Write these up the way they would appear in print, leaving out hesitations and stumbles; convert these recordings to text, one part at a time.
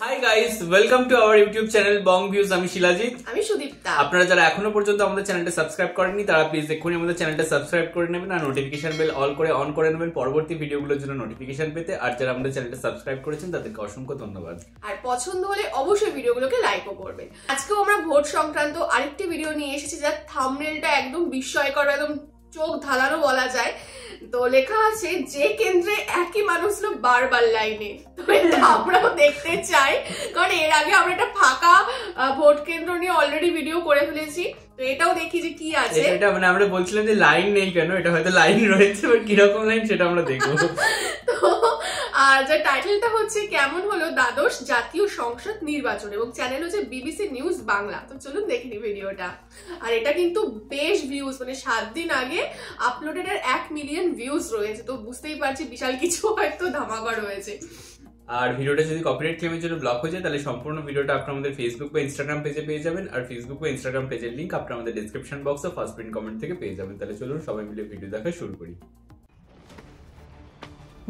Hi guys, welcome to our YouTube channel Bong views. আমি শিলাজিৎ, আমি সুদীপ্তা। আপনারা যারা এখনো পর্যন্ত আমাদের চ্যানেলটা সাবস্ক্রাইব করেননি তারা প্লিজ এক্ষুনি আমাদের চ্যানেলটা সাবস্ক্রাইব করে নেবেন আর নোটিফিকেশন বেল অল করে অন করে নেবেন পরবর্তী ভিডিওগুলোর জন্য নোটিফিকেশন পেতে। আর যারা আমাদের চ্যানেলটা সাবস্ক্রাইব করেছেন তাদেরকে অসংখ্য ধন্যবাদ। আর পছন্দ হলে অবশ্যই ভিডিওগুলোকে লাইকও করবেন। আজকেও আমরা ভোট সংক্রান্ত আরেকটি ভিডিও নিয়ে এসেছি, যার থাম্বনেলটা একদম বিস্ময়কর, একদম চোখ ধাঁধানো বলা যায়। তো লেখা আছে যে কেন্দ্রে একই মানুষ ছিল বারবার লাইনে। তো এটা আমরাও দেখতে চাই, কারণ এর আগে আমরা একটা ফাঁকা ভোট কেন্দ্র নিয়ে অলরেডি ভিডিও করে ফেলেছি। তো এটাও দেখি যে কি আছে। এটা মানে আমরা বলছিলাম যে লাইন নেই কেন, এটা হয়তো লাইন রয়েছে, বাট কিরকম লাইন সেটা আমরা দেখবো। তো আর যে টাইটেলটা হচ্ছে কেমন হলো দ্বাদশ জাতীয় সংসদ নির্বাচন, এবং চ্যানেল হচ্ছে বিবিসি নিউজ বাংলা। তো চলুন দেখিনি ভিডিওটা। আর এটা কিন্তু বেশ ভিউজ, মানে 7 দিন আগে আপলোডেড 1 মিলিয়ন ভিউজ রয়েছে। তো বুঝতেই পারছি বিশাল কিছু হয়তো ধামাকা রয়েছে। আর ভিডিওটা যদি কপিরাইট ক্লেমের জন্য ব্লক হয়ে যায় তাহলে সম্পূর্ণ ভিডিওটা আপনারা আমাদের ফেসবুক বা ইনস্টাগ্রাম পেজে পেয়ে যাবেন। আর ফেসবুক বা ইনস্টাগ্রাম পেজের লিংক আপনারা আমাদের ডেসক্রিপশন বক্স ও ফার্স্ট প্রিন্ট কমেন্ট থেকে পেয়ে যাবেন। তাহলে চলুন সবাই মিলে ভিডিও দেখা শুরু করি।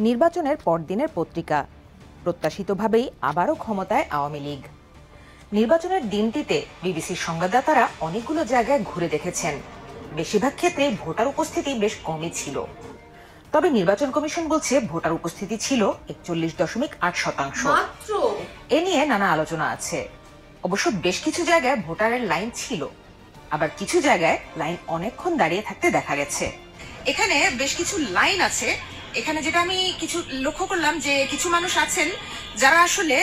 নির্বাচনের পরদিনের পত্রিকা, প্রত্যাশিতভাবেই আবারও ক্ষমতায় আওয়ামী লীগ। নির্বাচনের দিনটিতে বিবিসির সংবাদদাতারা অনেকগুলো জায়গায় ঘুরে দেখেছেন। বেশিরভাগ ক্ষেত্রে ভোটার উপস্থিতি বেশ কমই ছিল। তবে নির্বাচন কমিশন বলছে ভোটার উপস্থিতি ছিল 41.8%। এ নিয়ে নানা আলোচনা আছে। অবশ্য বেশ কিছু জায়গায় ভোটারের লাইন ছিল, আবার কিছু জায়গায় লাইন অনেকক্ষণ দাঁড়িয়ে থাকতে দেখা গেছে। এখানে বেশ কিছু লাইন আছে। এখানে যেটা আমি কিছু লক্ষ্য করলাম যে কিছু মানুষ আছেন যারা আসলে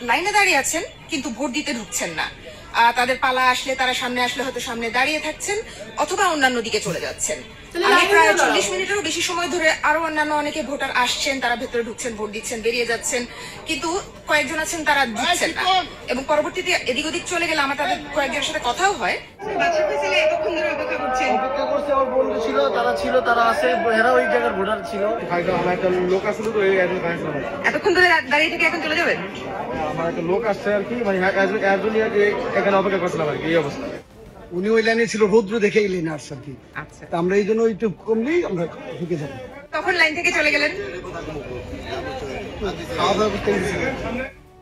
লাইনে দাঁড়িয়ে আছেন কিন্তু ভোট দিতে ঢুকছেন না। তাদের পালা আসলে তারা সামনে আসলে হয়তো সামনে দাঁড়িয়ে থাকছেন অথবা অন্যান্য দিকে চলে যাচ্ছেন। প্রায় 40 মিনিটেরও বেশি সময় ধরে আরো অন্যান্য অনেকে ভোটার আসছেন, তারা ভেতরে ঢুকছেন, ভোট দিচ্ছেন, বেরিয়ে যাচ্ছেন, কিন্তু কয়েকজন আছেন তারা দিচ্ছেন না। এবং পরবর্তীতে এদিক ওদিক চলে গেলে আমার তাদের কয়েকজনের সাথে কথাও হয়। অপেক্ষা করছে, আমার বন্ধু ছিল, তারা আছে, এরা ওই জায়গার ভোটার ছিল। আমার একটা লোক আসলে তো এতক্ষণ ধরে দাঁড়িয়ে থেকে এখন চলে যাবেন। আমার একটা লোক আসছে আর কি, মানে এখানে অপেক্ষা করছিলাম আর কি, এই অবস্থা। উনি ওই লাইনে ছিল, রৌদ্র দেখে এই লাইনে আসছে আর কি। আচ্ছা, আমরা এই জন্য একটু কমলেই আমরা ঢুকে যাবো। তখন লাইন থেকে চলে গেলেন।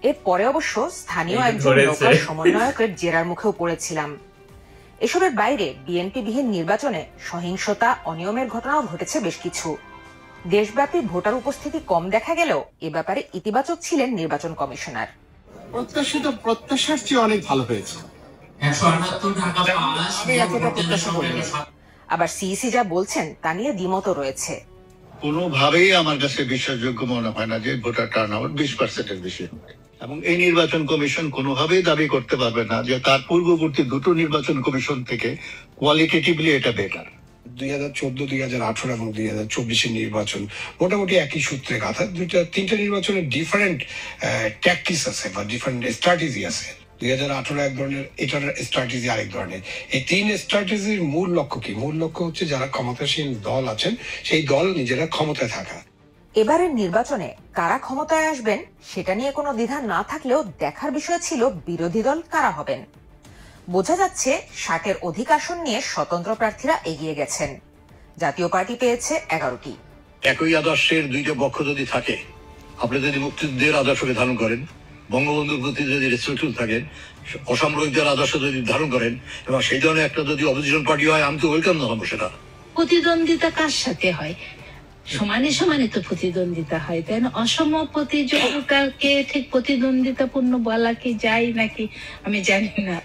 এরপরে অবশ্য স্থানীয় একজন লোকাল সমন্বয়কের জেরার মুখেও পড়েছিলাম। এসবের বাইরে বিএনপি বিহীন নির্বাচনে সহিংসতা, অনিয়মের ঘটনাও ঘটেছে বেশ কিছু। দেশব্যাপী ভোটার উপস্থিতি কম দেখা গেলেও এ ব্যাপারে ইতিবাচক ছিলেন নির্বাচন কমিশনার। প্রত্যাশার চেয়ে অনেক ভালো হয়েছে। আবার সিইসি যা বলছেন তা নিয়ে দ্বিমত রয়েছে। কোনোভাবেই আমার কাছে বিশ্বাসযোগ্য মনে হয় না যে ভোটার টার্নআউট 20%-এর বেশি হবে, এবং এই নির্বাচন কমিশন কোনোভাবেই দাবি করতে পারবে না যে তার পূর্ববর্তী দুটো নির্বাচন কমিশন থেকে কোয়ালিটেটিভলি এটা বেটার। 2014, 2018 এবং 2024 নির্বাচন মোটামুটি একই সূত্রে গাঁথা। তিনটা নির্বাচনের ডিফারেন্ট ট্যাকটিক্স আছে বা ডিফারেন্ট স্ট্র্যাটেজি আছে। 2018 এক ধরনের, এটার স্ট্র্যাটেজি আরেক ধরনের। এই 3 স্ট্র্যাটেজির মূল লক্ষ্য কি? মূল লক্ষ্য হচ্ছে যারা ক্ষমতাসীন দল আছেন সেই দল নিজেরা ক্ষমতায় থাকা। এবারের নির্বাচনে কারা ক্ষমতায় আসবেন সেটা নিয়ে কোনো দ্বিধা না থাকলেও দেখার বিষয় ছিল বিরোধী দল কারা হবেন। বোঝা যাচ্ছে 60-এর অধিক আসন নিয়ে স্বতন্ত্র প্রার্থীরা এগিয়ে গেছেন। জাতীয় পার্টি পেয়েছে 11টি। একই আদর্শের দুইটা পক্ষ যদি থাকে, আপনি যদি মুক্তিযুদ্ধের আদর্শকে ধারণ করেন, বঙ্গবন্ধুর প্রতি যদি রেসপেক্টফুল থাকেন, অসামরিকদের আদর্শ যদি ধারণ করেন, এবং সেই ধরনের একটা যদি অপোজিশন পার্টি হয়, আমি তো ওয়েলকাম জানাবো সেটা। প্রতিদ্বন্দ্বিতা কার সাথে হয়? সমানে সমানে তো প্রতিদ্বন্দ্বিতা হয়, তাই না? অসম প্রতিযোগিতাকে ঠিক প্রতিদ্বন্দ্বিতাপূর্ণ বলা কি যায় নাকি আমি জানি না।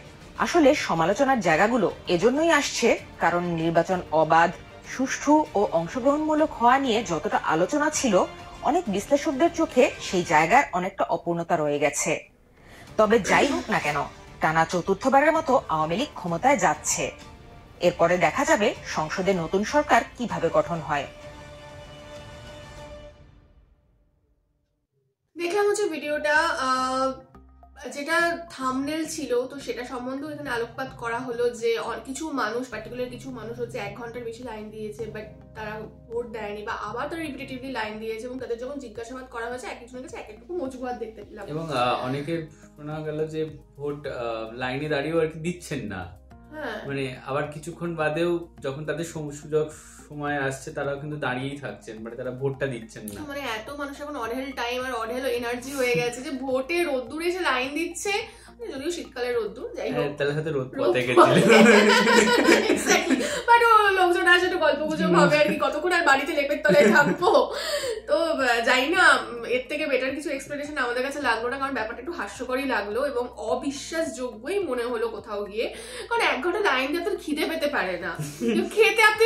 আসলে সমালোচনার জায়গাগুলো এজন্যই আসছে কারণ নির্বাচন অবাধ, সুষ্ঠু ও অংশগ্রহণমূলক হওয়া নিয়ে যতটা আলোচনা ছিল, অনেক বিশ্লেষকদের চোখে সেই জায়গার অনেকটা অপূর্ণতা রয়ে গেছে। তবে যাই হোক না কেন, টানা চতুর্থবারের মতো আওয়ামী লীগ ক্ষমতায় যাচ্ছে। এরপরে দেখা যাবে সংসদে নতুন সরকার কিভাবে গঠন হয়। দেখলাম হচ্ছে ভিডিওটা, যেটা থাম্বনেল ছিল, তো সেটা সম্বন্ধে এখানে আলোকপাত করা হলো যে কিছু মানুষ, পার্টিকুলার কিছু মানুষ হচ্ছে 1 ঘন্টার বেশি লাইন দিয়েছে, বাট তারা ভোট দেয়নি, বা আবার তারা রিপিটেটিভলি লাইন দিয়েছে, এবং তাদের যখন জিজ্ঞাসাবাদ করা হয়েছে এক একজনের কাছে এক একটুকু মজুহাত দেখতে পেলাম। এবং অনেকে শোনা গেল যে ভোট লাইনে দাঁড়িয়েও আর কি দিচ্ছেন না। হ্যাঁ, মানে আবার কিছুক্ষণ বাদেও যখন তাদের সুযোগ সময় আসছে তারাও কিন্তু দাঁড়িয়েই থাকছেন, মানে তারা ভোটটা দিচ্ছেন না। মানে এত মানুষ এখন অঢেল টাইম আর অঢেল এনার্জি হয়ে গেছে যে ভোটে রোদ্দুরে এসে লাইন দিচ্ছে, যদিও শীতকালের রোদ্দুর, যাই হোক তাহলে হয়তো রোদ পথে গেছিল। বাট লোকজন আসে একটু গল্প গুজব হবে আর কি, কতক্ষণ আর বাড়িতে লেপের তলায় থাকবো। তো যাই না, এর থেকে বেটার কিছু এক্সপ্লেনেশন আমাদের কাছে লাগলো না, কারণ ব্যাপারটা একটু হাস্যকরই লাগলো এবং অবিশ্বাসযোগ্যই মনে হলো কোথাও গিয়ে। কারণ 1 ঘন্টা লাইন দিয়ে তো খিদে পেতে পারে না, খেতে আপনি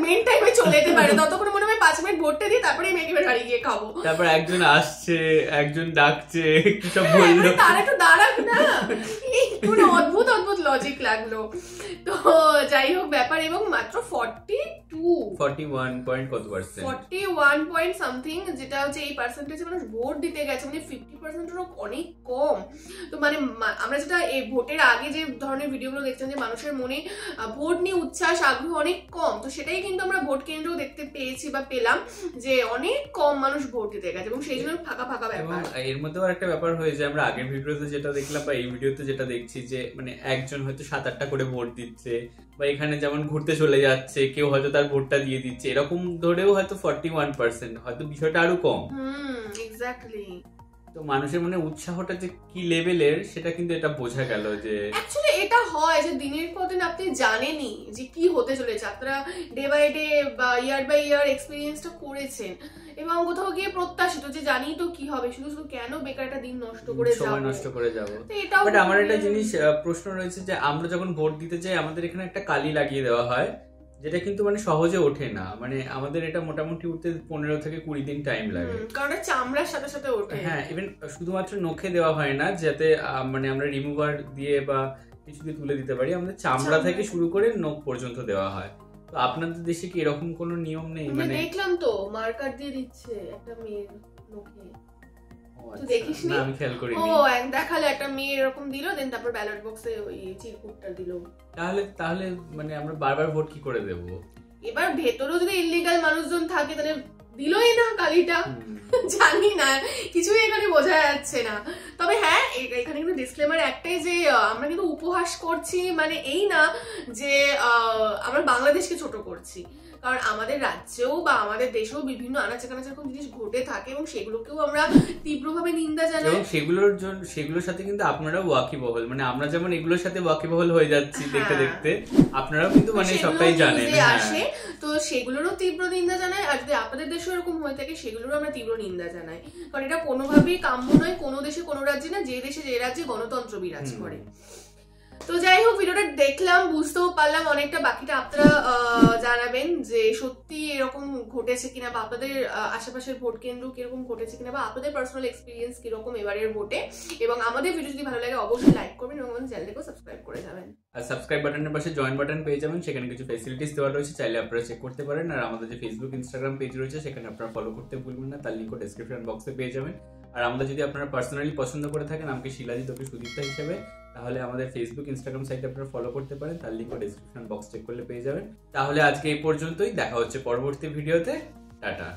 মেন টাইমে চলে যেতে পারে, ততক্ষণ মনে হয় 5 মিনিট ভোটটা দিয়ে তারপরে মেঘে বাড়ি গিয়ে খাবো। তারপর একজন আসছে, একজন ডাকছে, কি সব বললো, তারা একটু দাঁড়াক না, মানে অদ্ভুত অদ্ভুত লজিক লাগলো। তো যাই হোক ব্যাপার, এবং মাত্র 41 পয়েন্ট কত পার্সেন্ট, 41 পয়েন্ট সামথিং, যেটা হচ্ছে এই পার্সেন্টেজে মানুষ ভোট দিতে গেছে, মানে 50%-এরও অনেক কম। তো মানে আমরা যেটা এই ভোটের আগে যে ধরনের ভিডিওগুলো দেখছেন যে মানুষের মনে ভোট নিয়ে উচ্ছ্বাস আগ্রহ অনেক কম, তো সেটাই কিন্তু আমরা ভোট কেন্দ্রেও দেখতে পেয়েছি বা পেলাম যে অনেক কম মানুষ ভোট দিতে গেছে এবং সেই জন্য ফাঁকা ফাঁকা ব্যাপার। এর মধ্যে আরেকটা ব্যাপার হয়েছে, আমরা আগের ভিডিওতে যেটা দেখলাম বা এই ভিডিওতে যেটা দেখছি যে মানে একজন হয়তো 7-8টা করে ভোট দিচ্ছে, বা এখানে যেমন ঘুরতে চলে যাচ্ছে, কেউ হয়তো তার ভোটটা দিয়ে দিচ্ছে, এরকম ধরেও হয়তো 41%, হয়তো বিষয়টা আরো কম। এক্স্যাক্টলি। তো মানুষের মনে উৎসাহটা যে কি লেভেলের সেটা কিন্তু এটা বোঝা গেল যে অ্যাকচুয়ালি এটা হয় যে দিনের পর দিন আপনি জানেনই যে কি হতে চলেছে, আপনারা ডে বাই ডে বা ইয়ার বাই ইয়ার এক্সপিরিয়েন্সটা করেছেন এবং কোথাও গিয়ে প্রত্যাশিত যে জানি তো কি হবে, শুধু শুধু কেন বেকার একটা দিন নষ্ট করে যাব, সময় নষ্ট করে যাব। এটাও বাট আমার একটা জিনিস প্রশ্ন রয়েছে যে আমরা যখন ভোট দিতে যাই আমাদের এখানে একটা কালি লাগিয়ে দেওয়া হয়, যেটা কিন্তু মানে সহজে ওঠে না, মানে আমাদের এটা মোটামুটি উঠতে 15 থেকে 20 দিন টাইম লাগে, কারণ চামড়ার সাথে সাথে ওঠে। হ্যাঁ, ইভেন শুধুমাত্র নখে দেওয়া হয় না, যাতে মানে আমরা রিমুভার দিয়ে বা কিছু দিয়ে তুলে দিতে পারি, আমাদের চামড়া থেকে শুরু করে নখ পর্যন্ত দেওয়া হয়। তো আপনাদের দেশে কি এরকম কোনো নিয়ম নেই? মানে দেখলাম তো মার্কার দিয়ে দিচ্ছে একটা মেয়ের নখে, তুই দেখিস নি? আমি খেয়াল করিনি। ও দেখালে একটা মেয়ে এরকম দিল, দেন তারপর ব্যালট বক্সে ওই চিরকুটটা দিল। তাহলে মানে আমরা বারবার ভোট কি করে দেব? এবার ভেতরেও যদি ইল্লিগাল মানুষজন থাকে তাহলে দিলই না কালিটা, জানি না, কিছুই এখানে বোঝা যাচ্ছে না। তবে হ্যাঁ, এখানে কিন্তু ডিসক্লেমার একটাই যে আমরা কিন্তু উপহাস করছি, মানে এই না যে আমরা বাংলাদেশকে ছোট করছি, কারণ আমাদের রাজ্যেও বা আমাদের দেশেও বিভিন্ন আনাচে কানাচে এরকম জিনিস ঘটে থাকে এবং সেগুলোকেও আমরা তীব্রভাবে নিন্দা জানাই। এবং সেগুলোর সাথে কিন্তু আপনারাও ওয়াকিবহল, মানে আমরা যেমন এগুলোর সাথে ওয়াকিবহল হয়ে যাচ্ছি দেখতে দেখতে, আপনারাও কিন্তু মানে সবটাই জানেন। আসে তো সেগুলোরও তীব্র নিন্দা জানাই, আর যদি আপনাদের দেশে এরকম হয়ে থাকে সেগুলোরও আমরা তীব্র নিন্দা জানাই, কারণ এটা কোনোভাবেই কাম্য নয় কোনো দেশে কোনো রাজ্যে না, যে দেশে যে রাজ্যে গণতন্ত্র বিরাজ করে। তো যাই হোক, ভিডিওটা দেখলাম, বুঝতেও পারলাম অনেকটা, বাকিটা আপনারা জানাবেন যে সত্যি এরকম ঘটেছে কিনা, বা আপনাদের আশেপাশের ভোট কেন্দ্র কিরকম ঘটেছে কিনা, বা আপনাদের পার্সোনাল এক্সপিরিয়েন্স কিরকম এবারের ভোটে। এবং আমাদের ভিডিও যদি ভালো লাগে অবশ্যই লাইক করবেন এবং আমাদের চ্যানেলটাকেও সাবস্ক্রাইব করে যাবেন। আর সাবস্ক্রাইব বাটনের পাশে জয়েন বাটন পেয়ে যাবেন, সেখানে কিছু ফ্যাসিলিটিস দেওয়া রয়েছে, চাইলে আপনারা চেক করতে পারেন। আর আমাদের যে ফেসবুক ইনস্টাগ্রাম পেজ রয়েছে সেখানে আপনারা ফলো করতে ভুলবেন না, তার লিঙ্কও ডেসক্রিপশন বক্সে পেয়ে যাবেন। আর আমরা যদি আপনারা পার্সোনালি পছন্দ করে থাকেন আমাকে শিলাজিৎ ওকে সুদীপ্তা হিসেবে, তাহলে আমাদের ফেসবুক ইনস্টাগ্রাম সাইটে আপনারা ফলো করতে পারেন, তার লিঙ্কও ডেসক্রিপশন বক্স চেক করলে পেয়ে যাবেন। তাহলে আজকে এই পর্যন্তই, দেখা হচ্ছে পরবর্তী ভিডিওতে, টাটা।